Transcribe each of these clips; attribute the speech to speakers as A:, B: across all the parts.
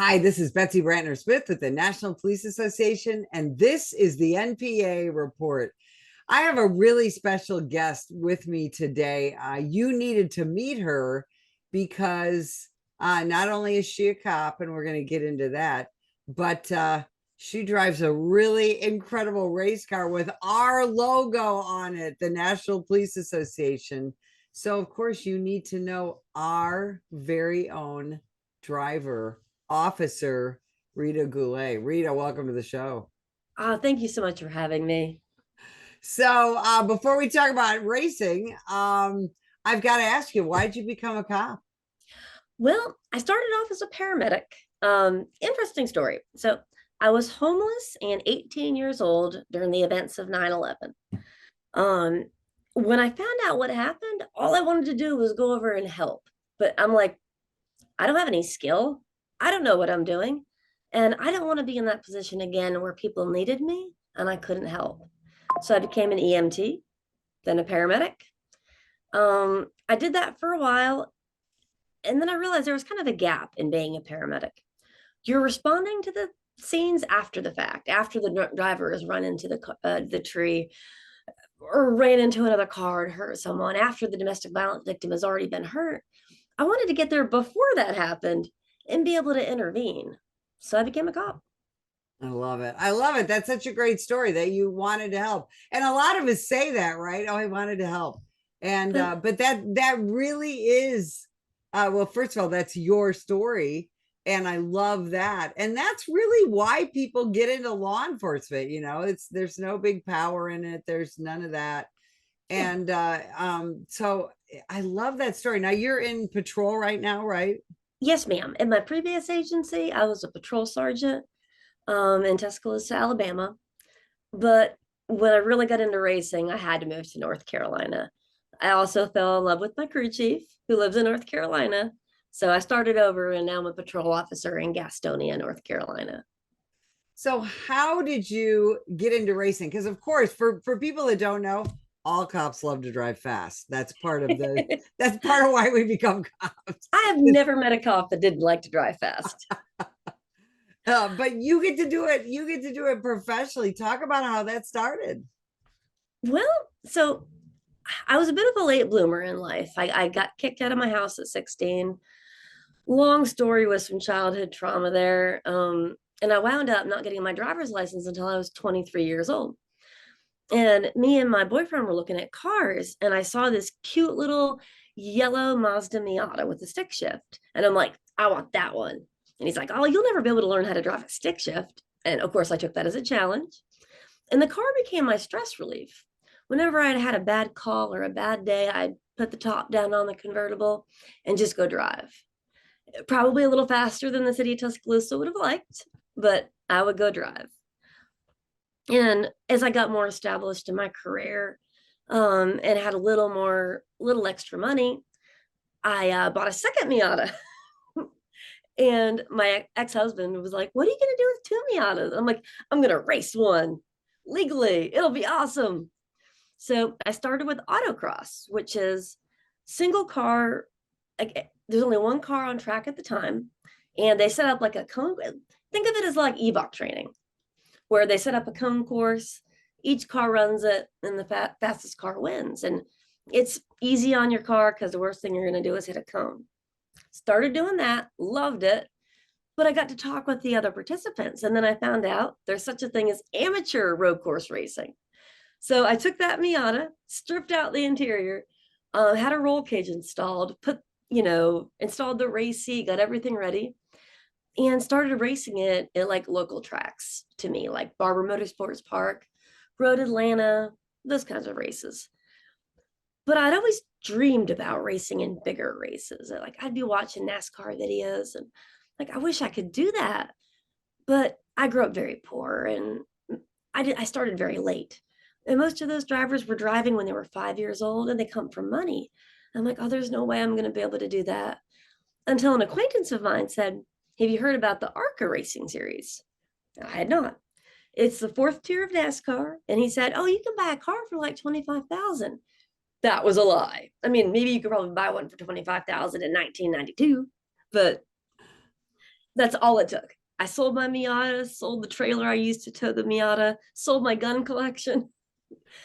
A: Hi, this is Betsy Brantner Smith with the National Police Association, and this is the NPA report. I have a really special guest with me today. You needed to meet her because not only is she a cop, and we're going to get into that, but she drives a really incredible race car with our logo on it, the National Police Association. So, of course, you need to know our very own driver, Officer Rita Goulet. Rita, welcome to the show.
B: Thank you so much for having me.
A: So before we talk about racing, I've got to ask you, why did you become a cop?
B: Well, I started off as a paramedic. Interesting story. So I was homeless and 18 years old during the events of 9/11. Um, when I found out what happened, all I wanted to do was go over and help. But I'm like, I don't have any skill. I don't know what I'm doing. And I don't want to be in that position again where people needed me and I couldn't help. So I became an EMT, then a paramedic. I did that for a while, and then I realized there was kind of a gap in being a paramedic. You're responding to the scenes after the fact, after the driver has run into the tree or ran into another car and hurt someone, after the domestic violence victim has already been hurt. I wanted to get there before that happened and be able to intervene. So I became a cop.
A: I love it. I love it. That's such a great story that you wanted to help. And a lot of us say that, right? Oh, I wanted to help. And
B: But
A: but that really is well, first of all, that's your story. And I love that. And that's really why people get into law enforcement. It's there's no big power in it. There's none of that.
B: yeah.
A: And so I love that story. Now you're in patrol right now, right?
B: Yes, ma'am. In my previous agency, I was a patrol sergeant in Tuscaloosa, Alabama. But when I really got into racing, I had to move to North Carolina. I also fell in love with my crew chief, who lives in North Carolina. So I started over, and now I'm a patrol officer in Gastonia, North Carolina.
A: So how did you get into racing? Because of course, for people that don't know, all cops love to drive fast. That's part of why we become cops.
B: I have never met a cop that didn't like to drive fast.
A: But you get to do it. You get to do it professionally. Talk about how that started.
B: Well, so I was a bit of a late bloomer in life. I got kicked out of my house at 16. Long story with some childhood trauma there. And I wound up not getting my driver's license until I was 23 years old. And me and my boyfriend were looking at cars, and I saw this cute little yellow Mazda Miata with a stick shift. And I'm like, I want that one. And he's like, oh, you'll never be able to learn how to drive a stick shift. And of course, I took that as a challenge. And the car became my stress relief. Whenever I'd had a bad call or a bad day, I'd put the top down on the convertible and just go drive. Probably a little faster than the city of Tuscaloosa would have liked, but I would go drive. And as I got more established in my career, and had a little extra money, I bought a second Miata. And my ex-husband was like, what are you going to do with two Miatas? I'm like, I'm going to race one legally. It'll be awesome. So I started with autocross, which is single car. Like, there's only one car on track at the time. And they set up like a cone. Think of it as like EVOC training, where they set up a cone course. Each car runs it, and the fastest car wins. And it's easy on your car because the worst thing you're going to do is hit a cone. Started doing that, loved it, but I got to talk with the other participants. And then I found out there's such a thing as amateur road course racing. So I took that Miata, stripped out the interior, had a roll cage installed, installed the race seat, got everything ready, and started racing it at like local tracks to me, like Barber Motorsports Park, Road Atlanta, those kinds of races. But I'd always dreamed about racing in bigger races. Like I'd be watching NASCAR videos and like I wish I could do that. But I grew up very poor, and I started very late. And most of those drivers were driving when they were 5 years old, and they come from money. I'm like, oh, there's no way I'm going to be able to do that. Until an acquaintance of mine said, have you heard about the ARCA racing series? I had not. It's the fourth tier of NASCAR. And he said, oh, you can buy a car for like 25,000. That was a lie. I mean, maybe you could probably buy one for 25,000 in 1992, but That's all it took. I sold my Miata, sold the trailer I used to tow the Miata, sold my gun collection, sold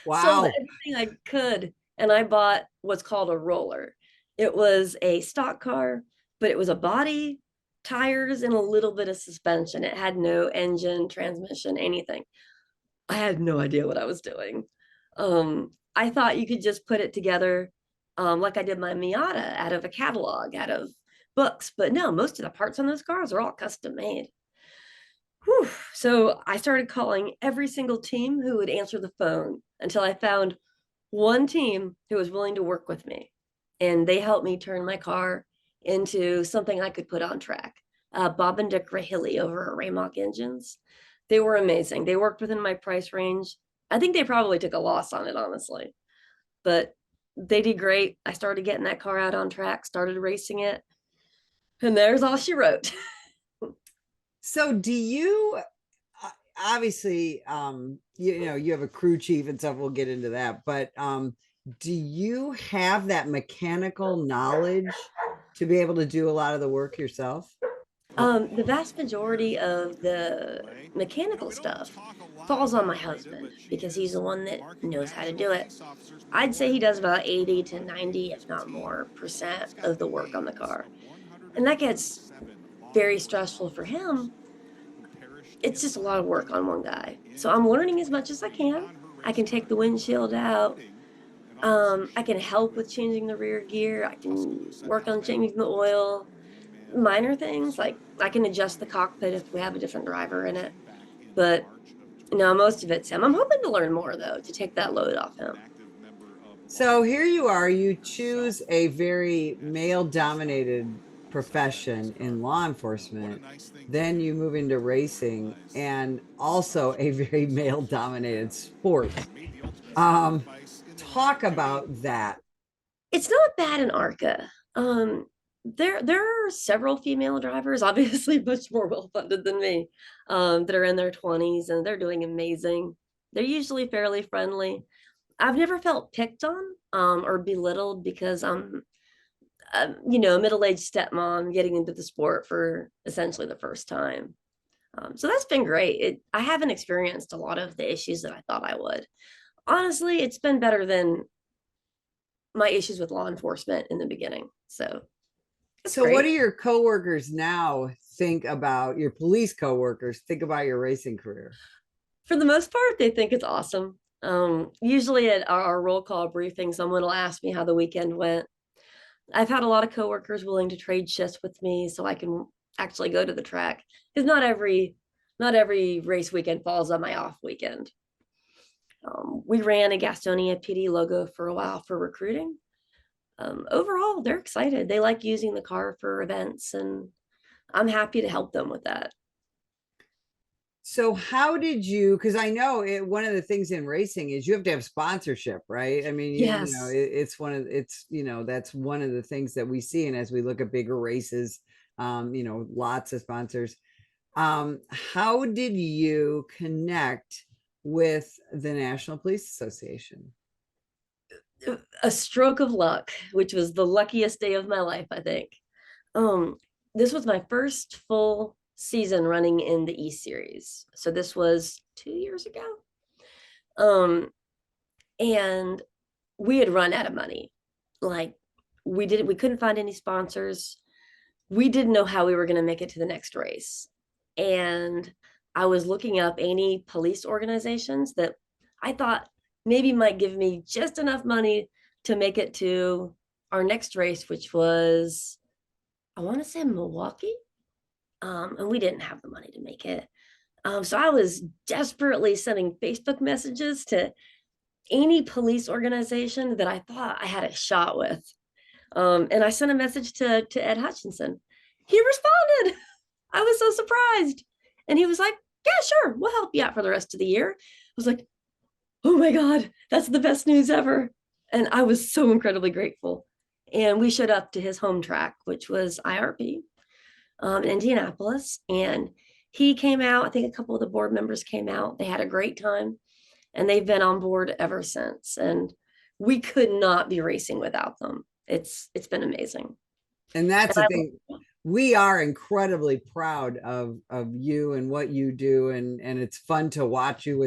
A: Wow.
B: everything I could, and I bought what's called a roller. It was a stock car, but it was a body, tires, and a little bit of suspension. It had no engine, transmission, anything. I had no idea what I was doing. I thought you could just put it together like I did my Miata out of a catalog, out of books, but no, most of the parts on those cars are all custom made. Whew. So I started calling every single team who would answer the phone until I found one team who was willing to work with me. And they helped me turn my car into something I could put on track. Bob and Dick Rahilly over at Raymock Engines. They were amazing. They worked within my price range. I think they probably took a loss on it, honestly, but they did great. I started getting that car out on track, started racing it, and there's all she wrote.
A: So do you obviously you have a crew chief and stuff, we'll get into that, but do you have that mechanical knowledge to be able to do a lot of the work yourself?
B: The vast majority of the mechanical stuff falls on my husband because he's the one that knows how to do it. I'd say he does about 80 to 90, if not more, percent of the work on the car. And that gets very stressful for him. It's just a lot of work on one guy. So I'm learning as much as I can. I can take the windshield out. I can help with changing the rear gear. I can work on changing the oil, minor things like I can adjust the cockpit if we have a different driver in it. But no, most of it's him. I'm hoping to learn more though, to take that load off him.
A: So here you are, you choose a very male dominated profession in law enforcement, then you move into racing and also a very male dominated sport. um Talk about that.
B: It's not bad in ARCA. There are several female drivers, obviously much more well funded than me, that are in their 20s and they're doing amazing. They're usually fairly friendly. I've never felt picked on or belittled because I'm a middle-aged stepmom getting into the sport for essentially the first time. So that's been great. I haven't experienced a lot of the issues that I thought I would. Honestly, it's been better than my issues with law enforcement in the beginning. So it's
A: So what do
B: great.
A: your coworkers now think about, your police coworkers think about your racing career?
B: For the most part, they think it's awesome. Usually at our roll call briefing, someone will ask me how the weekend went. I've had a lot of coworkers willing to trade shifts with me so I can actually go to the track because not every race weekend falls on my off weekend. We ran a Gastonia PD logo for a while for recruiting. Overall, they're excited. They like using the car for events, and I'm happy to help them with that.
A: So how did you, because I know one of the things in racing is you have to have sponsorship, right? I mean,
B: Yes.
A: that's one of the things that we see. And as we look at bigger races, lots of sponsors. How did you connect with the National Police Association?
B: A stroke of luck, which was the luckiest day of my life, I think. Um, this was my first full season running in the E Series. So this was 2 years ago. Um, and we had run out of money. Like we couldn't find any sponsors. We didn't know how we were going to make it to the next race. And I was looking up any police organizations that I thought maybe might give me just enough money to make it to our next race, which was, I want to say Milwaukee. And we didn't have the money to make it. So I was desperately sending Facebook messages to any police organization that I thought I had a shot with. And I sent a message to Ed Hutchinson. He responded. I was so surprised. And he was like, yeah, sure, we'll help you out for the rest of the year. I was like, oh my God, that's the best news ever. And I was so incredibly grateful. And we showed up to his home track, which was IRP in Indianapolis. And he came out. I think a couple of the board members came out. They had a great time and they've been on board ever since. And we could not be racing without them. It's been amazing.
A: And that's
B: And
A: the
B: I,
A: thing. we are incredibly proud of you and what you do, and it's fun to watch you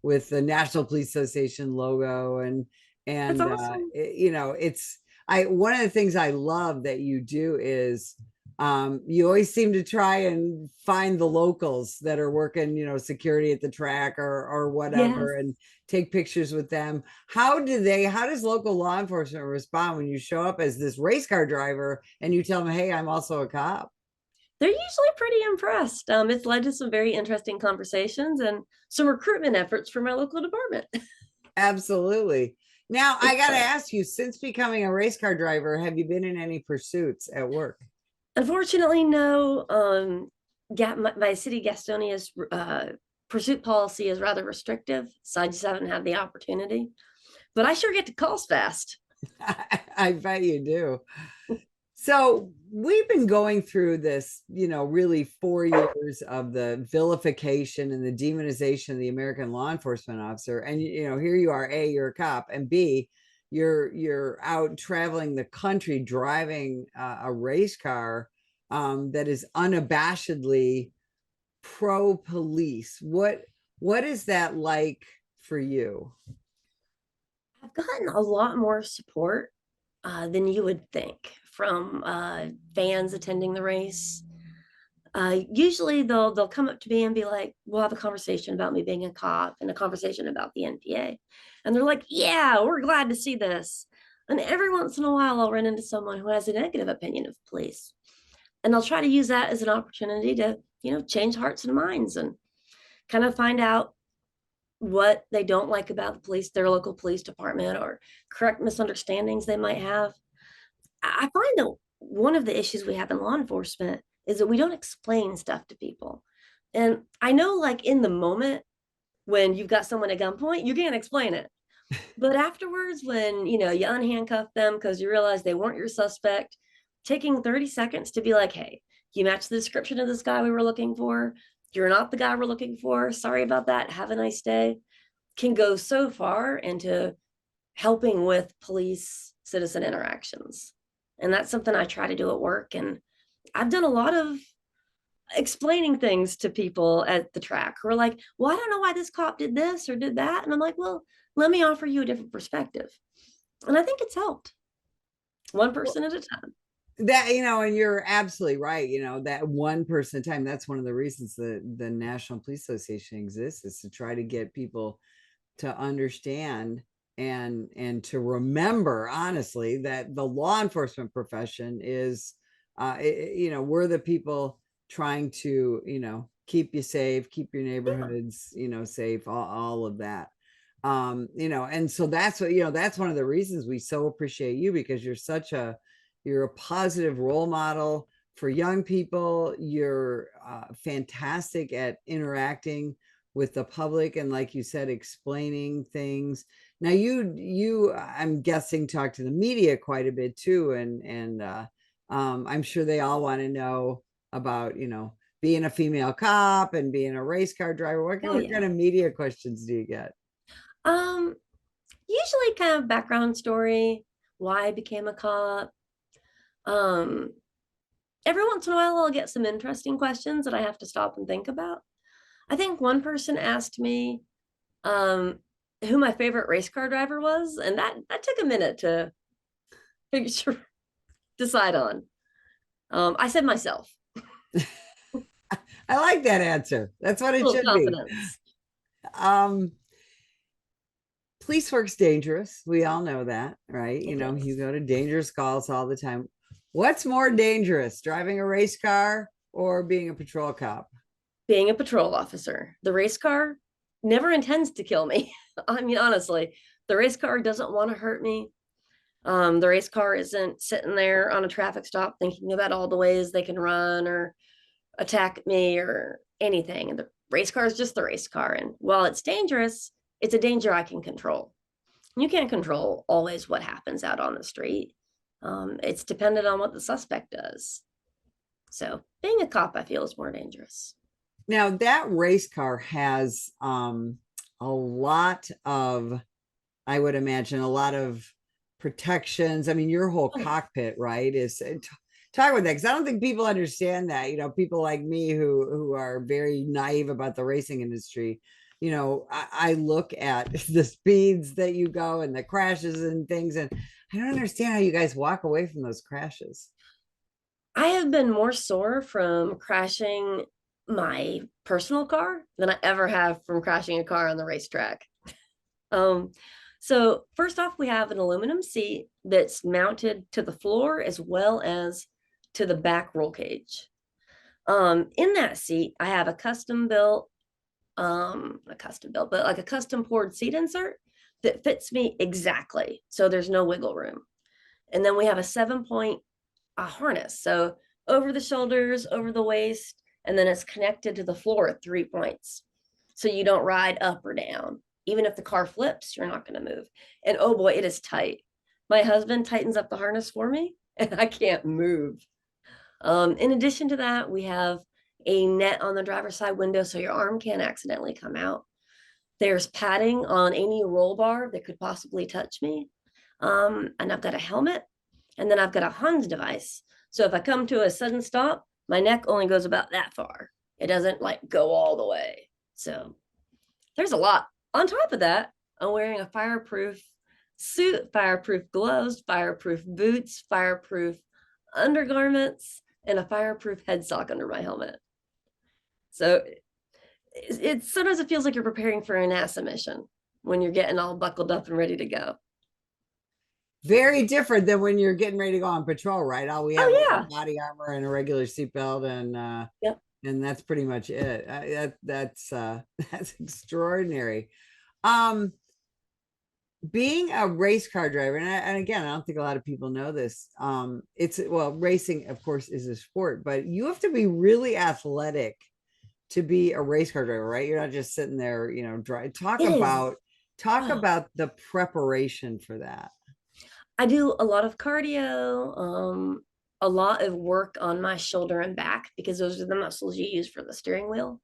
A: with the National Police Association logo,
B: That's
A: and
B: awesome.
A: you know, it's I one of the things I love that you do is you always seem to try and find the locals that are working, you know, security at the track or
B: Yes.
A: whatever, and take pictures with them. How does local law enforcement respond when you show up as this race car driver and you tell them, hey, I'm also a cop?
B: They're usually pretty impressed. It's led to some very interesting conversations and some recruitment efforts for my local department.
A: Absolutely. Now, I
B: It's
A: got to
B: fun.
A: ask you, since becoming a race car driver, have you been in any pursuits at work?
B: Unfortunately, no. My city Gastonia's pursuit policy is rather restrictive, so I just haven't had the opportunity. But I sure get to calls fast.
A: I bet you do. So we've been going through this, you know, really 4 years of the vilification and the demonization of the American law enforcement officer. And you know, here you are, A, you're a cop, and B, you're out traveling the country driving a race car that is unabashedly pro police. What is that like for you?
B: I've gotten a lot more support than you would think from fans attending the race. Usually they'll come up to me and be like, we'll have a conversation about me being a cop and a conversation about the NPA. And they're like, yeah, we're glad to see this. And every once in a while, I'll run into someone who has a negative opinion of police. And I'll try to use that as an opportunity to, change hearts and minds and kind of find out what they don't like about the police, their local police department, or correct misunderstandings they might have. I find that one of the issues we have in law enforcement is that we don't explain stuff to people. And I know, like, in the moment when you've got someone at gunpoint, you can't explain it. But afterwards, when you unhandcuff them because you realize they weren't your suspect, taking 30 seconds to be like, hey, you match the description of this guy we were looking for. You're not the guy we're looking for. Sorry about that. Have a nice day. Can go so far into helping with police citizen interactions. And that's something I try to do at work. And I've done a lot of explaining things to people at the track who are like, well, I don't know why this cop did this or did that. And I'm like, well, let me offer you a different perspective. And I think it's helped one person at a time.
A: That, you know, and you're absolutely right, you know, that one person at a time, that's one of the reasons the National Police Association exists, is to try to get people to understand and to remember, honestly, that the law enforcement profession is you know, we're the people trying to, you know, keep you safe, keep your
B: Yeah.
A: neighborhoods, you know, safe, all of that. You know, and so that's what, you know, that's one of the reasons we so appreciate you, because you're a positive role model for young people. You're fantastic at interacting with the public, and like you said, explaining things. Now you I'm guessing talk to the media quite a bit too, and I'm sure they all want to know about, you know, being a female cop and being a race car driver.
B: Oh,
A: What
B: yeah.
A: kind of media questions do you get?
B: Um, Usually kind of background story, why I became a cop. Um, every once in a while I'll get some interesting questions that I have to stop and think about. I think one person asked me um who my favorite race car driver was, and that took a minute to figure decide on. I said myself.
A: I like that answer. That's what
B: A
A: it
B: little
A: should be.
B: confidence.
A: Um, Police work's dangerous. We all know that, right? You
B: It
A: know, you
B: is.
A: go to dangerous calls all the time. What's more dangerous, driving a race car or being a patrol cop?
B: Being a patrol officer, the race car never intends to kill me. I mean, honestly, the race car doesn't want to hurt me. The race car isn't sitting there on a traffic stop thinking about all the ways they can run or attack me or anything. The race car is just the race car. And while it's dangerous, it's a danger I can control. You can't control always what happens out on the street. It's dependent on what the suspect does. So being a cop, I feel, is more dangerous.
A: Now that race car has a lot of, I would imagine, a lot of protections. I mean, your whole
B: Oh, yeah.
A: cockpit, right? Is talk about that because I don't think people understand that. People like me who are very naive about the racing industry. I look at the speeds that you go and the crashes and things, and I don't understand how you guys walk away from those crashes.
B: I have been more sore from crashing my personal car than I ever have from crashing a car on the racetrack. Um, so first off, we have an aluminum seat that's mounted to the floor as well as to the back roll cage. In that seat, I have a custom built, but like a custom poured seat insert that fits me exactly. So there's no wiggle room. And then we have a 7 point harness. So over the shoulders, over the waist, and then it's connected to the floor at 3 points. So you don't ride up or down. Even if the car flips, you're not going to move. And oh boy, it is tight. My husband tightens up the harness for me, and I can't move. In addition to that, we have a net on the driver's side window so your arm can't accidentally come out. There's padding on any roll bar that could possibly touch me. And I've got a helmet, and then I've got a Hans device. So if I come to a sudden stop, my neck only goes about that far. It doesn't like go all the way. So there's a lot. On top of that, I'm wearing a fireproof suit, fireproof gloves, fireproof boots, fireproof undergarments, and a fireproof headstock under my helmet. So it's sometimes it feels like you're preparing for a NASA mission when you're getting all buckled up and ready to go.
A: Very different than when you're getting ready to go on patrol, right? All we have
B: Oh
A: is
B: yeah.
A: body armor and a regular seatbelt,
B: Yep.
A: and that's pretty much it. That's that's extraordinary. Um, being a race car driver, and again, I don't think a lot of people know this. It's well, racing, of course, is a sport, but you have to be really athletic to be a race car driver, right? You're not just sitting there, drive. Talk
B: It is.
A: about talk
B: Oh,
A: about the preparation for that.
B: I do a lot of cardio, a lot of work on my shoulder and back because those are the muscles you use for the steering wheel.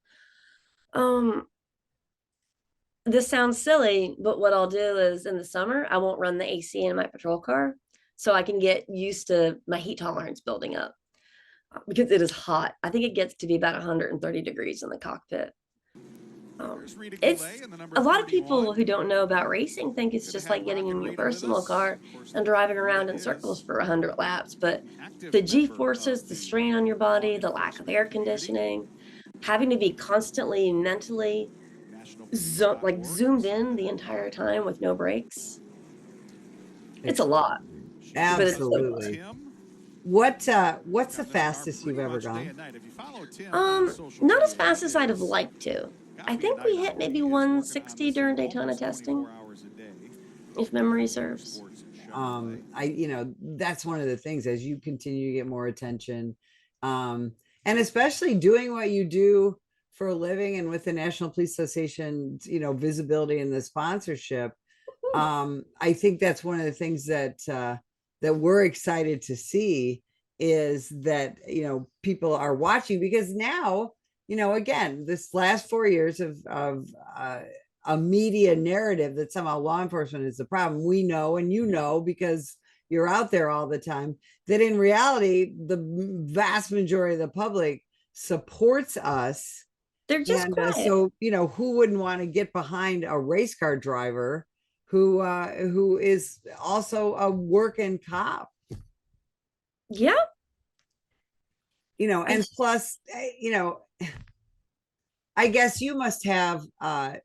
B: Um, this sounds silly, but what I'll do is in the summer, I won't run the AC in my patrol car so I can get used to my heat tolerance building up because it is hot. I think it gets to be about 130 degrees in the cockpit.
C: Rita
B: It's
C: Goulet and the number
B: a lot of people
C: 31.
B: who don't know about racing think it's
C: Good to
B: just
C: have
B: like getting
C: Rock
B: in
C: and
B: your
C: Rita with
B: personal
C: us.
B: car
C: Of course,
B: and driving
C: Rita
B: around in circles
C: is
B: for 100 laps. But
C: an active
B: the G
C: member
B: forces,
C: of
B: the
C: the
B: strain on your
C: law
B: body, the lack of
C: enforcement
B: air
C: community.
B: conditioning, having to be constantly mentally like
C: NationalPolice.org.
B: zoomed in the entire time with no breaks. It's a lot,
A: Extraordinary.
B: but it's so
A: Absolutely.
B: fun.
C: Tim.
A: What's
C: Got
A: the
C: in this car
A: fastest you've
C: pretty
A: ever
C: much day
A: gone?
C: and night. If you follow Tim on social
B: Not as
C: media,
B: fast
C: he
B: as I'd have
C: is
B: liked to.
C: got
B: I
C: to be a
B: think we
C: night
B: hit
C: owl.
B: maybe
C: He is working on
B: 160
C: this
B: during Daytona
C: almost
B: testing,
C: 24 hours a day.
B: if memory serves.
C: Sports and Chevrolet.
A: That's one of the things as you continue to get more attention, um, and especially doing what you do for a living and with the National Police Association, visibility and the sponsorship. I think that's one of the things that we're excited to see is that people are watching because now again this last 4 years of a media narrative that somehow law enforcement is the problem. We know, and because you're out there all the time, that in reality the vast majority of the public supports us.
B: They're just
A: And
B: quiet.
A: so, who wouldn't want to get behind a race car driver who is also a working cop?
B: Yeah. I,
A: And plus, I guess you must have, do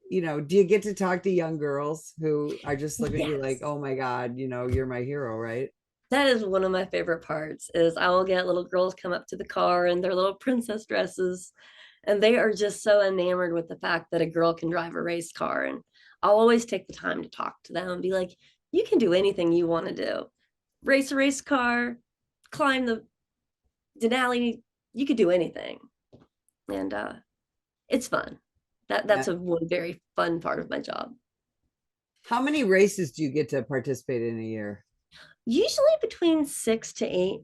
A: you get to talk to young girls who are just looking at you like,
B: yes.
A: oh my God, you're my hero, right?
B: That is one of my favorite parts is I will get little girls come up to the car in their little princess dresses and they are just so enamored with the fact that a girl can drive a race car. And I'll always take the time to talk to them and be like, you can do anything you want to do. Race a race car, climb the Denali, you could do anything. And it's fun. That's
A: Yeah.
B: a one very fun part of my job.
A: How many races do you get to participate in a year?
B: Usually between 6 to 8.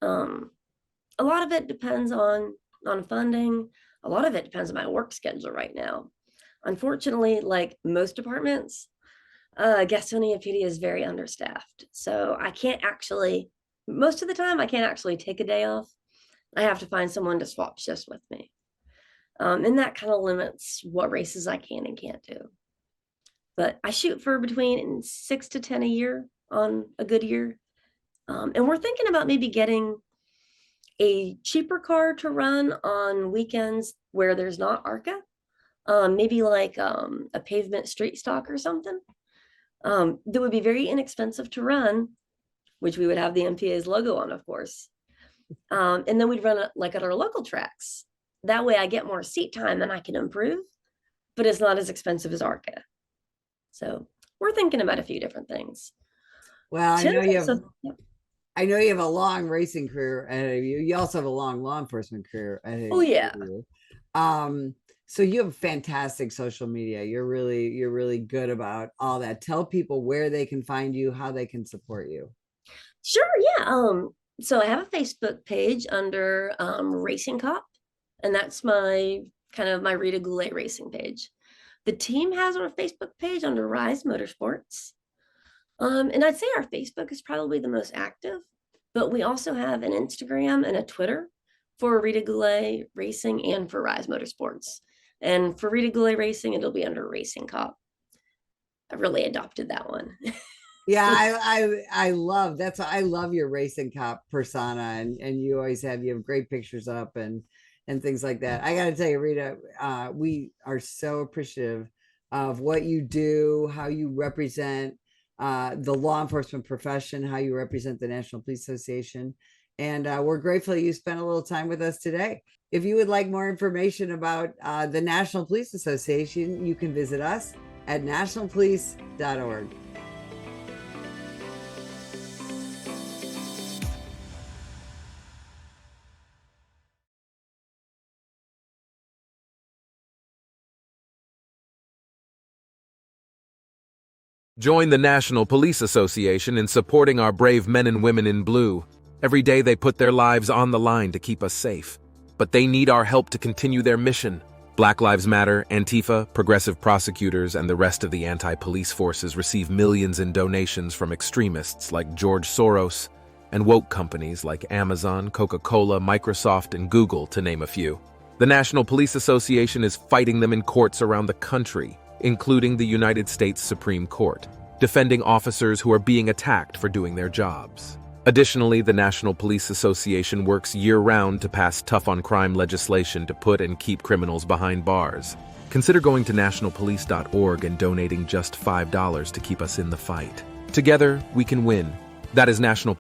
B: Um, a lot of it depends on funding. A lot of it depends on my work schedule right now. Unfortunately, like most departments, Gastonia PD is very understaffed. So I can't actually most of the time I can't actually take a day off. I have to find someone to swap shifts with me. And that kind of limits what races I can and can't do. But I shoot for between 6 to 10 a year on a good year. And we're thinking about maybe getting a cheaper car to run on weekends where there's not ARCA. Maybe like a pavement street stock or something. That would be very inexpensive to run, which we would have the NPA's logo on, of course. And then we'd run it like at our local tracks. That way I get more seat time and I can improve, but it's not as expensive as ARCA. So we're thinking about a few different things.
A: Well, I know
B: Yep.
A: I know you have a long racing career ahead of you. You also have a long law enforcement career ahead
B: Oh, yeah.
A: of you. So you have fantastic social media. You're really good about all that. Tell people where they can find you, how they can support you.
B: Sure, yeah. So I have a Facebook page under Racing Cop, and that's my Rita Goulet racing page. The team has a Facebook page under Rise Motorsports. And I'd say our Facebook is probably the most active, but we also have an Instagram and a Twitter for Rita Goulet Racing and for Rise Motorsports. And for Rita Goulet Racing, it'll be under Racing Cop. I really adopted that one.
A: Yeah, I love that's I love your racing cop persona, and you always have great pictures up and things like that. I got to tell you, Rita, we are so appreciative of what you do, how you represent the law enforcement profession, how you represent the National Police Association, and we're grateful you spent a little time with us today. If you would like more information about the National Police Association, you can visit us at nationalpolice.org.
D: Join the National Police Association in supporting our brave men and women in blue. Every day they put their lives on the line to keep us safe. But they need our help to continue their mission. Black Lives Matter, Antifa, progressive prosecutors, and the rest of the anti-police forces receive millions in donations from extremists like George Soros and woke companies like Amazon, Coca-Cola, Microsoft, and Google, to name a few. The National Police Association is fighting them in courts around the country, including the United States Supreme Court, defending officers who are being attacked for doing their jobs. Additionally, the National Police Association works year-round to pass tough-on-crime legislation to put and keep criminals behind bars. Consider going to nationalpolice.org and donating just $5 to keep us in the fight. Together, we can win. That is National